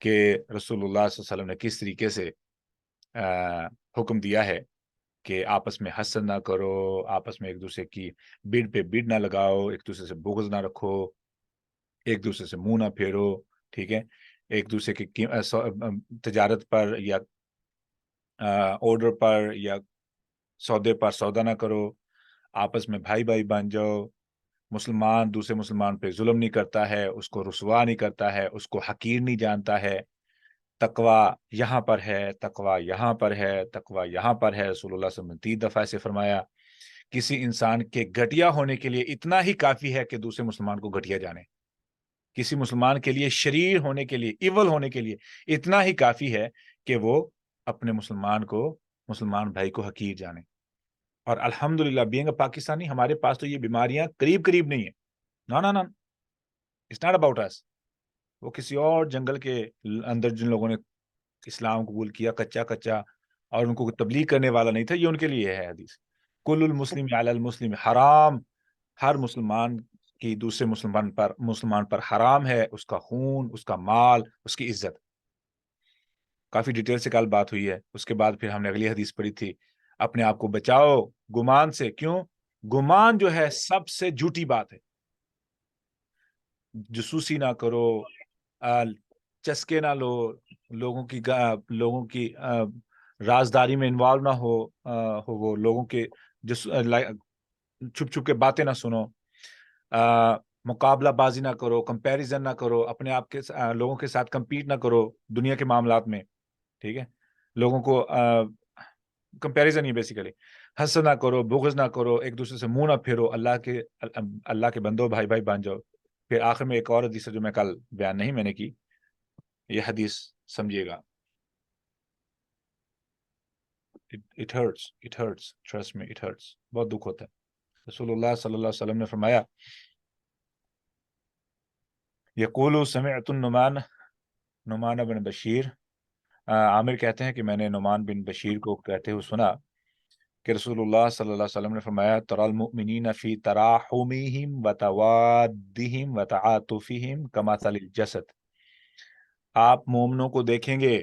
کہ رسول اللہ صلی اللہ علیہ وسلم نے کس طریقے سے حکم دیا ہے کہ آپس میں حسد نہ کرو, آپس میں ایک دوسرے کی بڑ پہ بڑ نہ لگاؤ, ایک دوسرے سے بغض نہ رکھو, ایک دوسرے سے منہ نہ پھیرو, ٹھیک ہے, ایک دوسرے کی تجارت پر یا آرڈر پر یا سودے پر سودا نہ کرو, آپس میں بھائی بھائی بن جاؤ, مسلمان دوسرے مسلمان پہ ظلم نہیں کرتا ہے, اس کو رسوا نہیں کرتا ہے, اس کو حقیر نہیں جانتا ہے, تقوی یہاں پر ہے, تقوی یہاں پر ہے, تقوی یہاں پر ہے. رسول اللہ صلی اللہ علیہ وسلم نے 3 دفعہ سے فرمایا کسی انسان کے گھٹیا ہونے کے لیے اتنا ہی کافی ہے کہ دوسرے مسلمان کو گھٹیا جانے, کسی مسلمان کے لیے شریر ہونے کے لیے, ایول ہونے کے لیے اتنا ہی کافی ہے کہ وہ اپنے مسلمان بھائی کو حقیر جانے. اور الحمدللہ بینگ اے پاکستانی ہمارے پاس تو یہ بیماریاں قریب نہیں ہیں. نو اٹس ناٹ اباؤٹ اس. وہ کسی اور جنگل کے اندر جن لوگوں نے اسلام قبول کیا کچا اور ان کو تبلیغ کرنے والا نہیں تھا, یہ ان کے لیے ہے حدیث. کل المسلم علی المسلم حرام, ہر مسلمان کی دوسرے مسلمان پر حرام ہے اس کا خون, اس کا مال, اس کی عزت. کافی ڈیٹیل سے کل بات ہوئی ہے. اس کے بعد پھر ہم نے اگلی حدیث پڑھی تھی, اپنے آپ کو بچاؤ گمان سے. کیوں؟ گمان جو ہے سب سے جھوٹی بات ہے. جسوسی نہ کرو, چسکے نہ لو, لوگوں کی رازداری میں انوالو نہ ہو, وہ لوگوں کے چھپ کے باتیں نہ سنو, مقابلہ بازی نہ کرو, کمپیریزن نہ کرو, اپنے آپ کے لوگوں کے ساتھ کمپیٹ نہ کرو دنیا کے معاملات میں, ٹھیک ہے. لوگوں کو کمپیریزن ہی بیسیکلی. حسد نہ کرو, بغض نہ کرو, ایک دوسرے سے منہ نہ پھیرو, اللہ کے بندو بھائی بھائی بن جاؤ. پھر آخر میں ایک اور حدیث جو میں کل بیان نہیں میں نے کی, یہ حدیث سمجھیے گا. It hurts, trust me, it hurts. بہت دکھ ہوتا ہے. رسول اللہ صلی اللہ علیہ وسلم نے فرمایا, یقول سمعت نعمان بن بشیر, عامر کہتے ہیں کہ میں نے نعمان بن بشیر کو کہتے ہوئے سنا کہ رسول اللہ صلی اللہ علیہ وسلم نے فرمایا, ترى المؤمنین فی تراحمہم وتوادہم وتعاطفہم کمثل الجسد. آپ مومنوں کو دیکھیں گے,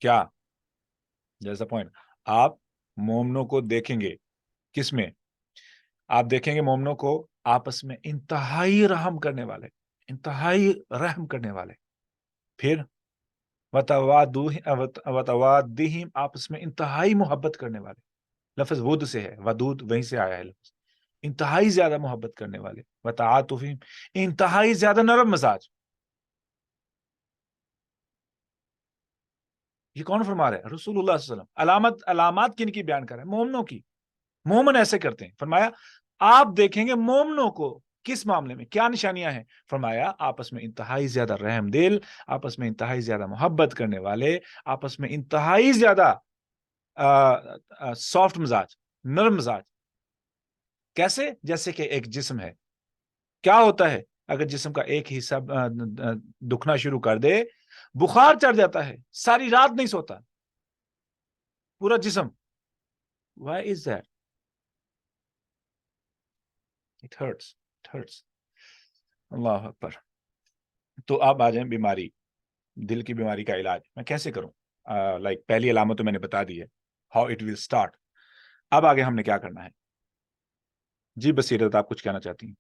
کیا جیسا پوائنٹ, آپ مومنوں کو دیکھیں گے کس میں؟ آپ دیکھیں گے مومنوں کو آپس میں انتہائی رحم کرنے والے, پھر وتوادہم آپس میں انتہائی محبت کرنے والے. لفظ ود سے ہے, ودود وہیں سے آیا ہے لفظ, انتہائی زیادہ محبت کرنے والے. وتعاطفہم انتہائی زیادہ نرم مزاج. یہ کون فرما رہا ہے؟ رسول اللہ صلی اللہ علیہ وسلم. علامات کن کی بیان کر رہے ہیں؟ مومنوں کی. مومن ایسے کرتے ہیں. فرمایا آپ دیکھیں گے مومنوں کو کس معاملے میں, کیا نشانیاں ہیں؟ فرمایا آپس میں انتہائی زیادہ رحم دل, آپس میں انتہائی زیادہ محبت کرنے والے, آپس میں انتہائی زیادہ سافٹ مزاج, نرم مزاج. کیسے؟ جیسے کہ ایک جسم ہے. کیا ہوتا ہے اگر جسم کا ایک حصہ دکھنا شروع کر دے؟ بخار چڑھ جاتا ہے, ساری رات نہیں سوتا پورا جسم. Why is that? It hurts. اللہ اکبر. تو آپ آ جائیں بیماری, دل کی بیماری کا علاج میں کیسے کروں. پہلی علامت تو میں نے بتا دی ہے, how it will start. اب آگے ہم نے کیا کرنا ہے؟ جی بصیرت, آپ کچھ کہنا چاہتی ہیں؟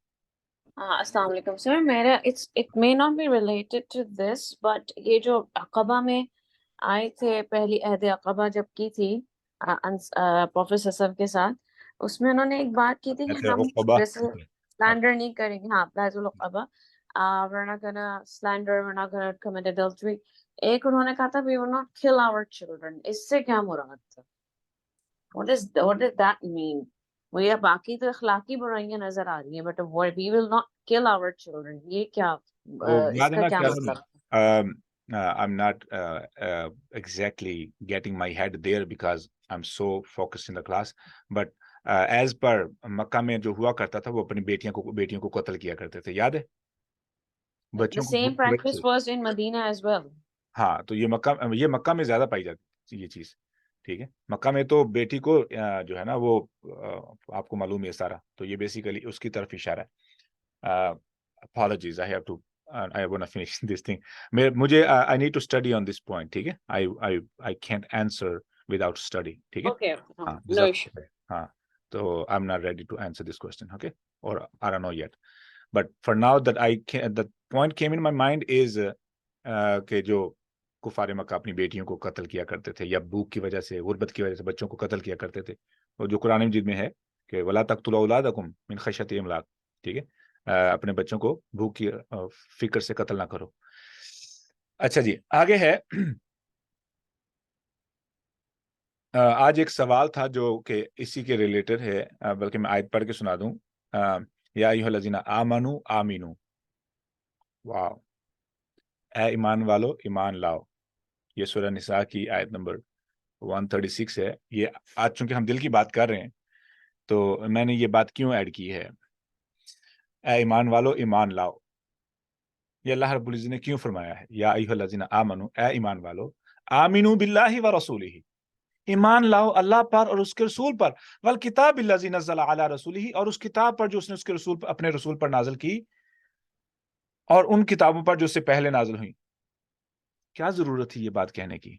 السلام علیکم سر. میرا it may not be related to this but یہ جو عقبہ میں آئے تھے, پہلی عہد عقبہ جب کی تھی پروفیسر صاحب کے ساتھ, اس میں انہوں نے ایک بات کی تھی کہ ہم جیسے سلینڈر نہیں کریں گے. ہاں, بیت العقبہ, we're not gonna slander, we're not gonna commit adultery. ایک انہوں نے کہا تھا we will not kill our children. اس سے کیا مراد تھا؟ what does that mean? وہ باقی تو اخلاقی برائیاں نظر آ رہی ہیں, but we will not kill our children, یہ کیا, اس کا کیا مطلب؟ I'm not exactly getting my head there because I'm so focused in the class, but as per مکہ میں جو ہوا کرتا تھا وہ اپنی بیٹیوں کو قتل کیا کرتے تھے, یاد ہے The بچوں کو same practice was in Medina as well. ہاں, تو یہ مکہ میں زیادہ پائی جاتی یہ چیز, ٹھیک ہے. مکہ میں تو بیٹی کو جو ہے نا وہ آپ کو معلوم ہے سارا, تو یہ بیسیکلی اس کی طرف اشارہ ہے. Apologies, I have to I want to finish this thing. مجھے I need to study on this point, ٹھیک ہے. I can't answer without study, ٹھیک ہے. Okay, ہاں, no issue. ہاں, تو I'm not ready to answer this question, okay, or I don't know yet, but for now that the point came in my mind is کہ جو کفار مکہ اپنی بیٹیوں کو قتل کیا کرتے تھے, یا بھوک کی وجہ سے, غربت کی وجہ سے بچوں کو قتل کیا کرتے تھے, اور جو قرآن مجید میں ہے کہ وَلَا تَقْتُلُوا أَوْلَادَكُمْ مِنْ خَشْيَةِ إِمْلَاقٍ, ٹھیک ہے, اپنے بچوں کو بھوک کی فکر سے قتل نہ کرو. اچھا جی, آگے ہے. آج ایک سوال تھا جو کہ اسی کے ریلیٹڈ ہے, بلکہ میں آیت پڑھ کے سنا دوں. یا ایھا الذین آمنوا آمینو, واو, اے ایمان والو ایمان لاؤ. یہ سورہ نساء کی آیت نمبر 136 ہے. یہ آج چونکہ ہم دل کی بات کر رہے ہیں تو میں نے یہ بات کیوں ایڈ کی ہے, اے ایمان والو ایمان لاؤ. یہ اللہ رب العزت نے کیوں فرمایا ہے یا ایھا الذین آمنوا, اے ایمان والو, آمنوا باللہ ورسولہ, ایمان لاؤ اللہ پر اور اس کے رسول پر, والکتاب الذی نزل علی رسولہ, اور اس کتاب پر جو اس نے اس کے رسول پر, اپنے رسول پر نازل کی, اور ان کتابوں پر جو اس سے پہلے نازل ہوئیں. کیا ضرورت تھی یہ بات کہنے کی؟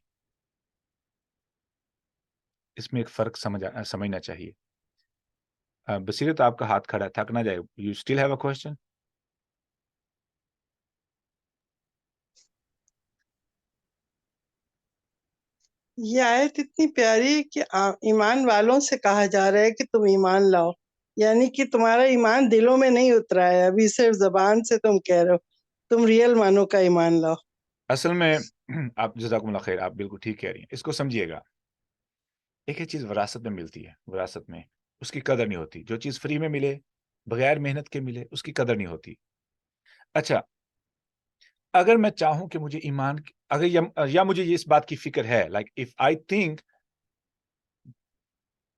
اس میں ایک فرق سمجھنا چاہیے. بصیرت آپ کا ہاتھ کھڑا ہے, تھک نہ جائے. You still have a question? یہ آیت اتنی پیاری ہے کہ ایمان والوں سے کہا جا رہا ہے کہ تم ایمان لاؤ, یعنی کہ تمہارا ایمان دلوں میں نہیں اترا ہے ابھی, صرف زبان سے تم کہہ رہے ہو, تم ریئل مانو کا ایمان لاؤ. اصل میں آپ, جزاکم اللہ خیر, آپ بالکل ٹھیک کہہ رہی ہیں. اس کو سمجھیے گا, ایک ہی چیز وراثت میں ملتی ہے, وراثت میں اس کی قدر نہیں ہوتی. جو چیز فری میں ملے, بغیر محنت کے ملے, اس کی قدر نہیں ہوتی. اچھا, اگر میں چاہوں کہ مجھے ایمان, اگر یا مجھے یہ اس بات کی فکر ہے, لائک اف آئی تھنک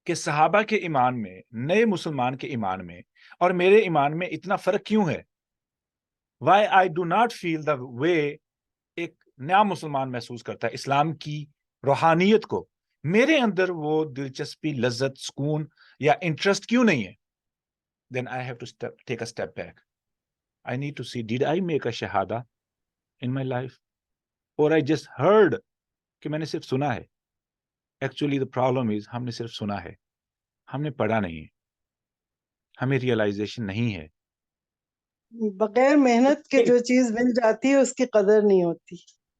کہ صحابہ کے ایمان میں, نئے مسلمان کے ایمان میں اور میرے ایمان میں اتنا فرق کیوں ہے, why I do not feel the way ایک نیا مسلمان محسوس کرتا ہے اسلام کی روحانیت کو, میرے اندر وہ دلچسپی, لذت, سکون یا انٹرسٹ کیوں نہیں ہے, then I have to take a step back. I need to see, did I make a shahada in my life, or I just heard کہ میں نے صرف سنا ہے. Actually the problem is ہم نے صرف سنا ہے, ہم نے پڑھا نہیں ہے, ہمیں ریئلائزیشن نہیں ہے. بغیر محنت کے جو چیز مل جاتی ہے اس کی قدر نہیں ہوتی.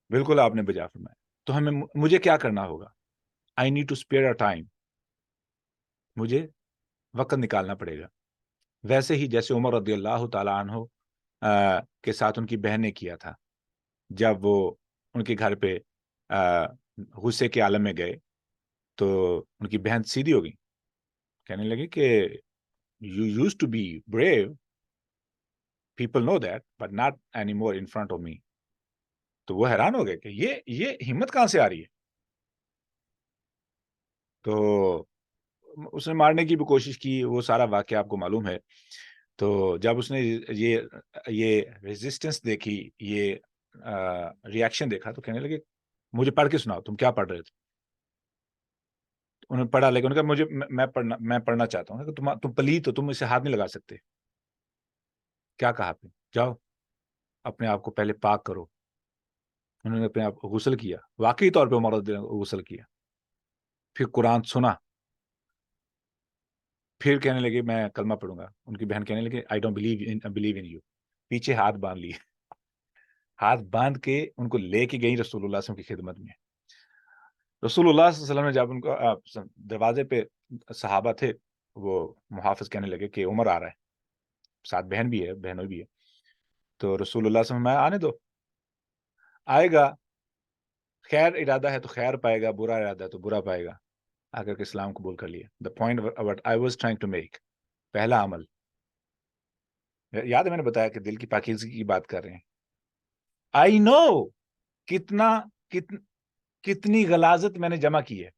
بالکل آپ نے بجا فرمایا. تو مجھے کیا کرنا ہوگا؟ I need to spare a time. مجھے وقت نکالنا پڑے گا. ویسے ہی جیسے عمر رضی اللہ تعالیٰ عنہ کے ساتھ ان کی بہن نے کیا تھا, جب وہ ان کے گھر پہ غصے کے عالم میں گئے تو ان کی بہن سیدھی ہو گئی, کہنے لگے کہ you used to be brave, people know that but not any more in front of me. تو وہ حیران ہو گئے کہ یہ ہمت کہاں سے آ رہی ہے. تو اس نے مارنے کی بھی کوشش کی, وہ سارا واقعہ آپ کو معلوم ہے. تو جب اس نے یہ ریزسٹنس دیکھی, یہ ریاکشن دیکھا, تو کہنے لگے مجھے پڑھ کے سناؤ, تم کیا پڑھ رہے تھے. انہوں نے پڑھا, لیکن انہوں نے کہا میں پڑھنا چاہتا ہوں. کہ تم پلیت ہو, تم اسے ہاتھ نہیں لگا سکتے. کیا کہا آپ نے؟ جاؤ اپنے آپ کو پہلے پاک کرو. انہوں نے اپنے آپ کو غسل کیا, واقعی طور پہ عمر نے غسل کیا, پھر قرآن سنا, پھر کہنے لگے میں کلمہ پڑھوں گا. ان کی بہن کہنے لگے I don't believe in you. پیچھے ہاتھ باندھ لیے, ہاتھ باندھ کے ان کو لے کے گئی رسول اللہ صلی اللہ علیہ وسلم کی خدمت میں. رسول اللہ صلی اللہ علیہ وسلم نے جب ان کو دروازے پہ صحابہ تھے, وہ محافظ کہنے لگے کہ عمر آ رہا ہے, ساتھ بہن بھی ہے, بہنوں بھی ہے. تو رسول اللہ صلی اللہ علیہ وسلم میں آنے دو, آئے گا, خیر ارادہ ہے تو خیر پائے گا, برا ارادہ ہے تو برا پائے گا. آ کر کے اسلام قبول کر لیا. The point what I was trying to make, پہلا عمل یاد ہے, میں نے بتایا کہ دل کی پاکیزگی کی بات کر رہے ہیں. I know کتنی غلاظت میں نے جمع کی ہے.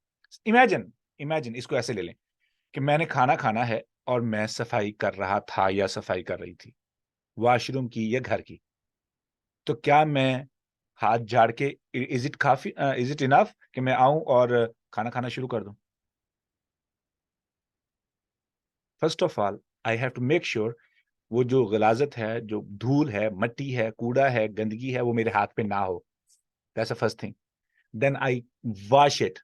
امیجن اس کو ایسے لے لیں کہ میں نے کھانا ہے اور میں صفائی کر رہا تھا یا صفائی کر رہی تھی, واش روم کی یا گھر کی. تو کیا میں ہاتھ جھاڑ کے از اٹ انف کہ میں آؤں اور کھانا کھانا شروع کر دوں؟ First of all I have to make sure وہ جو غلاظت ہے, جو دھول ہے, مٹی ہے, کوڑا ہے, گندگی ہے, وہ میرے ہاتھ پہ نہ ہو. That's the first thing. Then I wash it.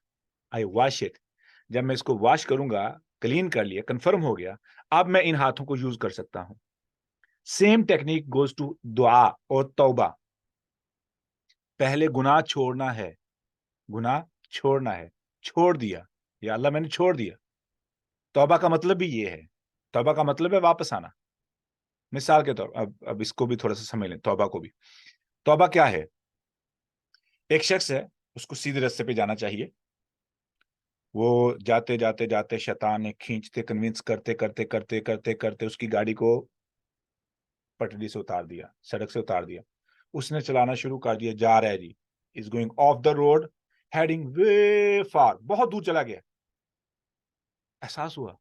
جب میں اس کو واش کروں گا, کلین کر لیا, کنفرم ہو گیا, اب میں ان ہاتھوں کو یوز کر سکتا ہوں. سیم ٹیکنیک گوز ٹو دعا اور توبہ. پہلے گناہ چھوڑنا ہے, چھوڑ دیا, یا اللہ میں نے چھوڑ دیا. توبہ کا مطلب بھی یہ ہے. توبہ کا مطلب ہے واپس آنا. مثال کے طور اب اس کو بھی تھوڑا سا سمجھ لیں. توبہ کو بھی, توبہ کیا ہے؟ ایک شخص ہے, اس کو سیدھے راستے پہ جانا چاہیے, وہ جاتے شیطان نے کھینچتے کنونس کرتے اس کی گاڑی کو پٹری سے اتار دیا, سڑک سے اتار دیا. اس نے چلانا شروع کر دیا, جا رہا ہے جی, is going off the road, heading way far, بہت دور چلا گیا. احساس ہوا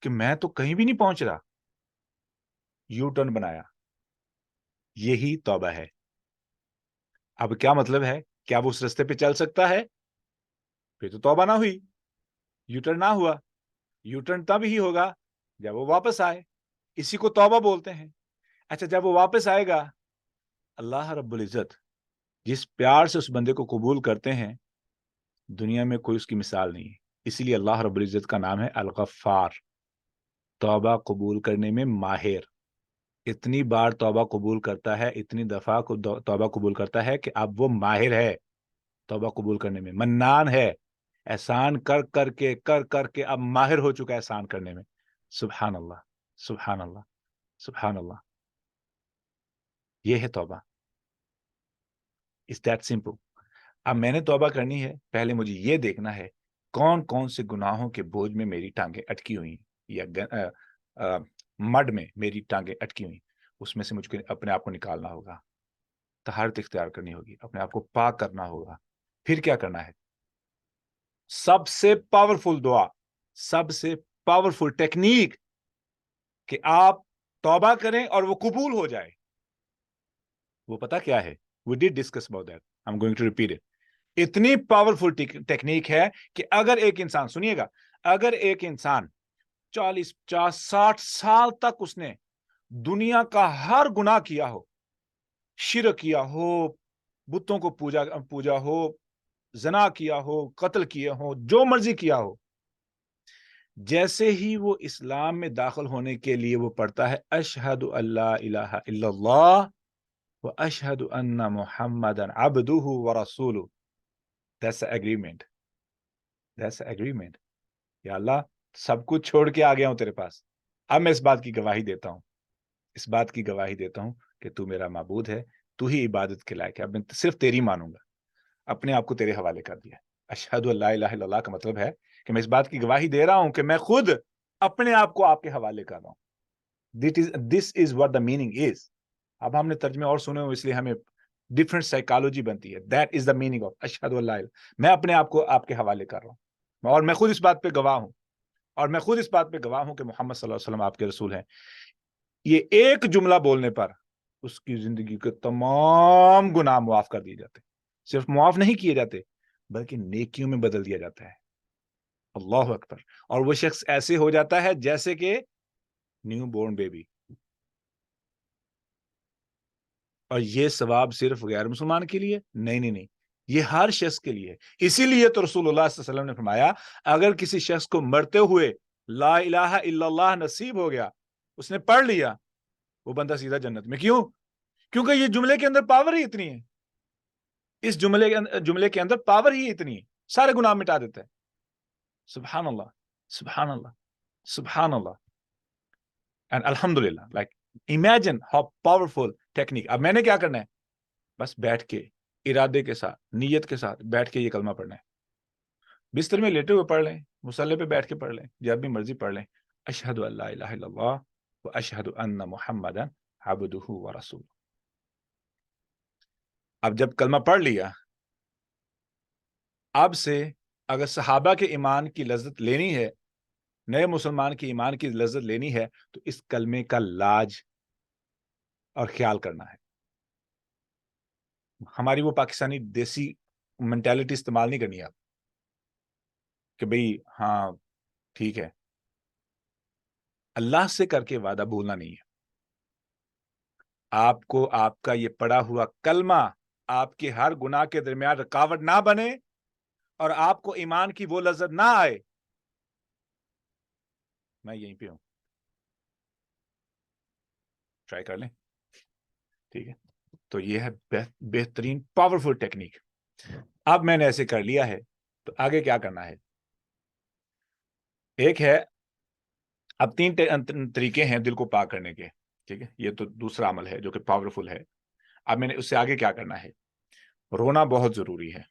کہ میں تو کہیں بھی نہیں پہنچ رہا. یو ٹرن بنایا. یہی توبہ ہے. اب کیا مطلب ہے؟ کیا وہ اس رستے پہ چل سکتا ہے؟ پھر تو توبہ نہ ہوئی. یو ٹرن نہ ہوا. یو ٹرن تب ہی ہوگا جب وہ واپس آئے. اسی کو توبہ بولتے ہیں. اچھا, جب وہ واپس آئے گا, اللہ رب العزت جس پیار سے اس بندے کو قبول کرتے ہیں, دنیا میں کوئی اس کی مثال نہیں ہے. اسی لیے اللہ رب العزت کا نام ہے الغفار, توبہ قبول کرنے میں ماہر. اتنی بار توبہ قبول کرتا ہے, اتنی دفعہ کو توبہ قبول کرتا ہے کہ اب وہ ماہر ہے توبہ قبول کرنے میں. منان ہے, احسان کر کے اب ماہر ہو چکا ہے احسان کرنے میں. سبحان اللہ, سبحان اللہ, سبحان اللہ. یہ ہے توبہ. It's that simple. اب میں نے توبہ کرنی ہے, پہلے مجھے یہ دیکھنا ہے کون کون سے گناہوں کے بوجھ میں میری ٹانگیں اٹکی ہوئی ہیں, یا مڈ میں میری ٹانگیں اٹکی ہوئی. اس میں سے مجھ کو اپنے آپ کو نکالنا ہوگا, طہارت اختیار کرنی ہوگی, اپنے آپ کو پاک کرنا ہوگا. پھر کیا کرنا ہے؟ سب سے پاورفل دعا, سب سے پاورفل ٹیکنیک کہ آپ توبہ کریں اور وہ قبول ہو جائے, وہ پتہ کیا ہے؟ We did discuss about that. I'm going to repeat it. اتنی پاورفل ٹیکنیک ہے کہ اگر ایک انسان, سنیے گا, اگر ایک انسان 40, 50, 60 سال تک اس نے دنیا کا ہر گناہ کیا ہو, شرک کیا ہو, بتوں کو پوجا ہو, زنا کیا ہو, قتل کیا ہو, جو مرضی کیا ہو, جیسے ہی وہ اسلام میں داخل ہونے کے لیے وہ پڑھتا ہے اشہد اللہ الہ الا اللہ واشہد ان محمدا عبدہ ورسولہ, that's the agreement. That's the agreement. یا اللہ سب کچھ چھوڑ کے آ گیا ہوں تیرے پاس. اب میں اس بات کی گواہی دیتا ہوں کہ تو میرا معبود ہے, تو ہی عبادت کے لائق ہے. اب میں صرف تیری مانوں گا, اپنے آپ کو تیرے حوالے کر دیا. اشہد اللہ الہ الا اللہ کا مطلب ہے کہ میں اس بات کی گواہی دے رہا ہوں کہ میں خود اپنے آپ کو آپ کے حوالے کر رہا ہوں. This is what the meaning is. اب ہم نے ترجمے اور سنے ہو, اس لیے ہمیں ڈفرنٹ سائیکالوجی بنتی ہے. That is the meaning of اشہد اللہ. میں اپنے آپ کو آپ کے حوالے کر رہا ہوں, اور میں خود اس بات پہ گواہ ہوں, کہ محمد صلی اللہ علیہ وسلم آپ کے رسول ہیں. یہ ایک جملہ بولنے پر اس کی زندگی کے تمام گناہ معاف کر دیے جاتے. صرف معاف نہیں کیے جاتے بلکہ نیکیوں میں بدل دیا جاتا ہے. اللہ اکبر. اور وہ شخص ایسے ہو جاتا ہے جیسے کہ نیو بورن بیبی. اور یہ ثواب صرف غیر مسلمان کے لیے نہیں, یہ ہر شخص کے لیے. اسی لیے تو رسول اللہ صلی اللہ علیہ وسلم نے فرمایا اگر کسی شخص کو مرتے ہوئے لا الہ الا اللہ نصیب ہو گیا, اس نے پڑھ لیا, وہ بندہ سیدھا جنت میں. کیوں؟ کیونکہ یہ جملے کے اندر پاور ہی اتنی ہے. اس جملے کے اندر پاور ہی اتنی ہے, سارے گناہ مٹا دیتا ہے. سبحان اللہ, سبحان اللہ, سبحان اللہ. اینڈ الحمدللہ, like imagine how powerful technique. اب میں نے کیا کرنا ہے؟ بس بیٹھ کے ارادے کے ساتھ, نیت کے ساتھ بیٹھ کے یہ کلمہ پڑھنا ہے. بستر میں لیٹے ہوئے پڑھ لیں, مصلی پہ بیٹھ کے پڑھ لیں, جب بھی مرضی پڑھ لیں. اشہد ان لا الہ الا اللہ واشہد ان محمدا عبدہ ورسولہ. اب جب کلمہ پڑھ لیا، اب سے اگر صحابہ کے ایمان کی لذت لینی ہے، نئے مسلمان کے ایمان کی لذت لینی ہے، تو اس کلمے کا لاج اور خیال کرنا ہے. ہماری وہ پاکستانی دیسی مینٹیلٹی استعمال نہیں کرنی ہے آپ کہ بھئی ہاں ٹھیک ہے. اللہ سے کر کے وعدہ بھولنا نہیں ہے. آپ کو آپ کا یہ پڑھا ہوا کلمہ آپ کے ہر گناہ کے درمیان رکاوٹ نہ بنے اور آپ کو ایمان کی وہ لذت نہ آئے. میں یہیں پہ ہوں، ٹرائی کر لیں. ٹھیک ہے، تو یہ ہے بہترین پاورفل ٹیکنیک. اب میں نے ایسے کر لیا ہے تو آگے کیا کرنا ہے؟ ایک ہے، اب 3 طریقے ہیں دل کو پاک کرنے کے. ٹھیک ہے، یہ تو دوسرا عمل ہے جو کہ پاورفل ہے. اب میں نے اس سے آگے کیا کرنا ہے؟ رونا بہت ضروری ہے.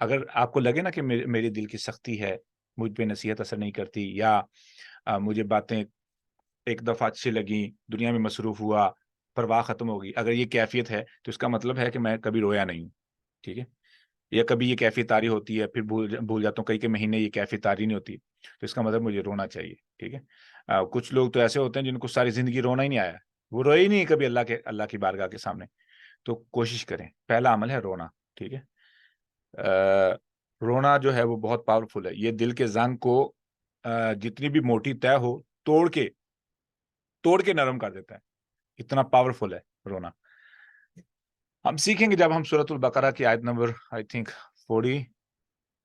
اگر آپ کو لگے نا کہ میرے دل کی سختی ہے، مجھ پہ نصیحت اثر نہیں کرتی، یا مجھے باتیں ایک دفعہ اچھی لگیں، دنیا میں مصروف ہوا، پرواہ ختم ہوگی، اگر یہ کیفیت ہے تو اس کا مطلب ہے کہ میں کبھی رویا نہیں ہوں. ٹھیک ہے، یا کبھی یہ کیفیت طاری ہوتی ہے پھر بھول جاتا ہوں، کئی مہینے یہ کیفیت طاری نہیں ہوتی، تو اس کا مطلب مجھے رونا چاہیے. ٹھیک ہے، کچھ لوگ تو ایسے ہوتے ہیں جن کو ساری زندگی رونا ہی نہیں آیا، وہ روئے ہی نہیں کبھی اللہ کی بارگاہ کے سامنے. تو کوشش کریں. پہلا عمل ہے رونا. ٹھیک ہے، رونا جو ہے وہ بہت پاورفل ہے. یہ دل کے زنگ کو جتنی بھی موٹی طے ہو توڑ کے نرم کر دیتا ہے. اتنا پاورفل ہے رونا. ہم سیکھیں گے جب ہم سورۃ البقرہ کی آیت نمبر آئی تھنک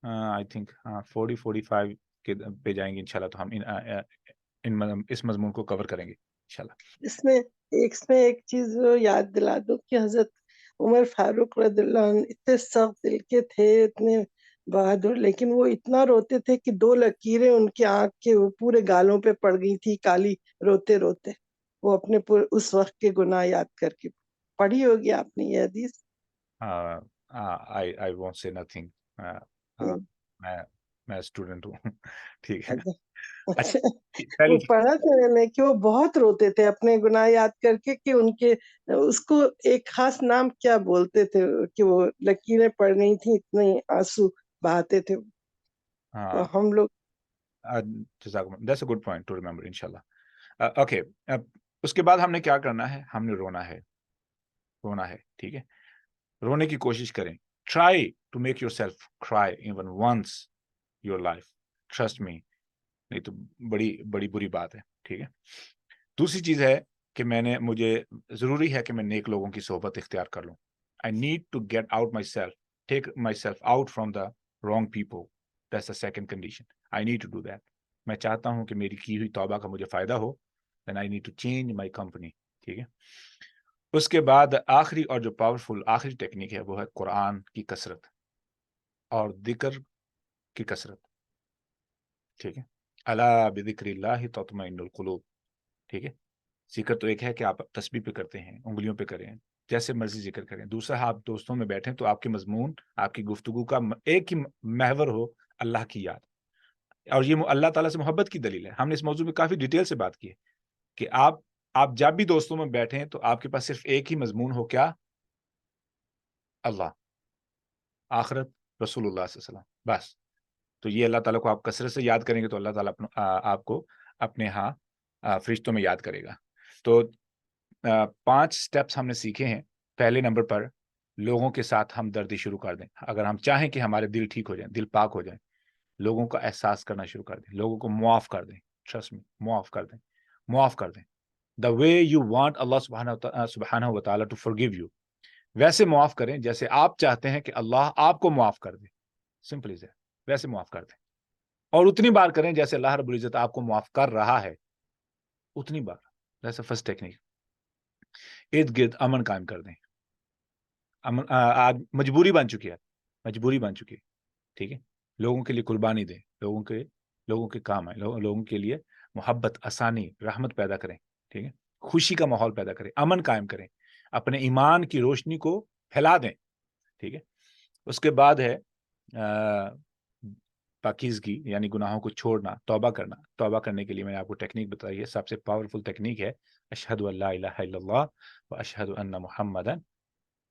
45 کے پہ جائیں گے انشاءاللہ، تو ہم اس مضمون کو کور کریں گے انشاءاللہ. اس میں ایک چیز یاد دلا دو کہ حضرت عمر فاروق رضی اللہ عنہ اتنے سخت دل کے تھے، اتنے بہادر، لیکن وہ اتنا روتے تھے کہ 2 لکیریں ان کی آنکھ کے پورے گالوں پہ پڑ گئی تھی کالی، روتے روتے. وہ اپنے اس وقت کے گناہ یاد کر کے. پڑھی ہوگی آپ نے یہ حدیث؟ I won't say nothing. میں اسٹوڈنٹ ہوں. ٹھیک ہے. اچھا، پہلی وہ پڑھا تھا میں نے کہ وہ بہت روتے تھے اپنے گناہ یاد کر کے، کہ ان کے اس کو ایک خاص نام کیا بولتے تھے کہ وہ لکیریں پڑ گئی تھیں، اتنے آنسو بہاتے تھے. تو ہم لوگ That's a good point to remember انشاءاللہ. اوکے، اس کے بعد ہم نے کیا کرنا ہے؟ ہم نے رونا ہے. ٹھیک ہے، رونے کی کوشش کریں. Try to make yourself cry even once your life. Trust me. نہیں تو بڑی بری بات ہے. ٹھیک ہے. دوسری چیز ہے کہ مجھے ضروری ہے کہ میں نیک لوگوں کی صحبت اختیار کر لوں. I need to get out myself, take myself out from the wrong people. That's the second condition. I need to do that. میں چاہتا ہوں کہ میری کی ہوئی توبہ کا مجھے فائدہ ہو. Then I need to change my company. ٹھیک ہے. اس کے بعد آخری اور جو پاورفل آخری ٹیکنیک ہے وہ ہے قرآن کی کثرت اور ذکر کی کثرت. ٹھیک ہے. الا بذکر اللہ تطمئن القلوب. ٹھیک ہے. ذکر تو ایک ہے کہ آپ تسبیح پہ کرتے ہیں، انگلیوں پہ کریں، جیسے مرضی ذکر کریں. دوسرا، آپ دوستوں میں بیٹھیں تو آپ کے مضمون، آپ کی گفتگو کا ایک ہی محور ہو اللہ کی یاد. اور یہ اللہ تعالیٰ سے محبت کی دلیل ہے. ہم نے اس موضوع میں کافی ڈیٹیل سے بات کی ہے کہ آپ جب بھی دوستوں میں بیٹھیں تو آپ کے پاس صرف ایک ہی مضمون ہو. کیا؟ اللہ، آخرت، رسول اللہ صلی اللہ علیہ وسلم، بس. تو یہ اللہ تعالیٰ کو آپ کثرت سے یاد کریں گے تو اللہ تعالیٰ آپ کو اپنے ہاں فرشتوں میں یاد کرے گا. تو 5 سٹیپس ہم نے سیکھے ہیں. پہلے نمبر پر لوگوں کے ساتھ ہمدردی شروع کر دیں. اگر ہم چاہیں کہ ہمارے دل ٹھیک ہو جائیں، دل پاک ہو جائیں، لوگوں کا احساس کرنا شروع کر دیں، لوگوں کو معاف کر دیں. ٹرسٹ می، معاف کر دیں. The way you want Allah subhanahu wa ta'ala to forgive you, ویسے معاف کریں جیسے آپ چاہتے ہیں کہ اللہ آپ کو معاف کر دے. Simple is that. ویسے معاف کر دیں اور اتنی بار کریں جیسے اللہ رب العزت آپ کو معاف کر رہا ہے، اتنی بار. That's the first technique. ارد گرد امن قائم کر دیں. آج مجبوری بن چکی ہے. ٹھیک ہے. لوگوں کے لیے قربانی دیں، لوگوں کے کام آئیں، لوگوں کے لیے محبت، آسانی، رحمت پیدا کریں. ٹھیک ہے. خوشی کا ماحول پیدا کریں، امن قائم کریں، اپنے ایمان کی روشنی کو پھیلا دیں. ٹھیک ہے. اس کے بعد ہے پاکیزگی، یعنی گناہوں کو چھوڑنا، توبہ کرنا. توبہ کرنے کے لیے میں نے آپ کو ٹیکنیک بتائی ہے. سب سے پاورفل ٹیکنیک ہے اشہد ان لا الہ الا اللہ و اشہد ان محمدا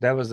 That was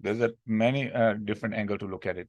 There's a many different angle to look at it।